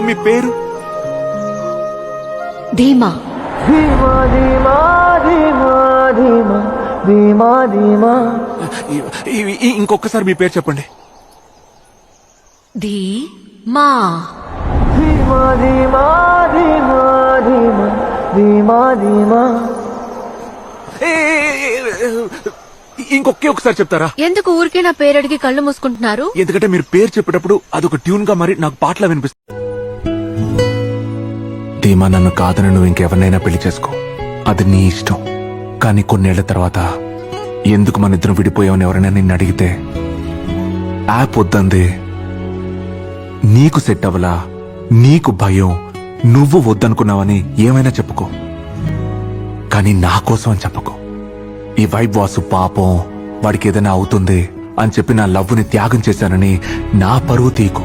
మీ పేరు? ధీమా. ధీమా ధీమా ధీమా ధీమా ధీమా ధీమా. ఇంకొకసారి మీ పేరు చెప్పండి. ధీమా. ధీమా ధీమా ధీమా ధీమా ధీమా ధీమా. ఇంకొకే ఒకసారి చెప్తారా? ఎందుకు ఊరికే నా పేరు అడిగి కళ్ళు మూసుకుంటున్నారు? ఎందుకంటే మీరు పేరు చెప్పేటప్పుడు అదొక ట్యూన్ గా మరి నాకు పాటలా వినిపిస్తుంది. ధీమా, నన్ను కాదని నువ్వు ఇంకెవరినైనా పెళ్లి చేసుకో, అది నీ ఇష్టం. కానీ కొన్నేళ్ల తర్వాత ఎందుకు మన ఇద్దరం విడిపోయావని ఎవరైనా నిన్ను అడిగితే యాప్ వద్దంది, నీకు సెట్ అవ్వలా, నీకు భయం, నువ్వు వద్దనుకున్నావని ఏమైనా చెప్పుకో, కానీ నా కోసం అని చెప్పకు. ఈ వైబ్ వాసు పాపం, వాడికి ఏదైనా అవుతుంది అని చెప్పి నా లవ్వుని త్యాగం చేశానని నా పరువు తీకు.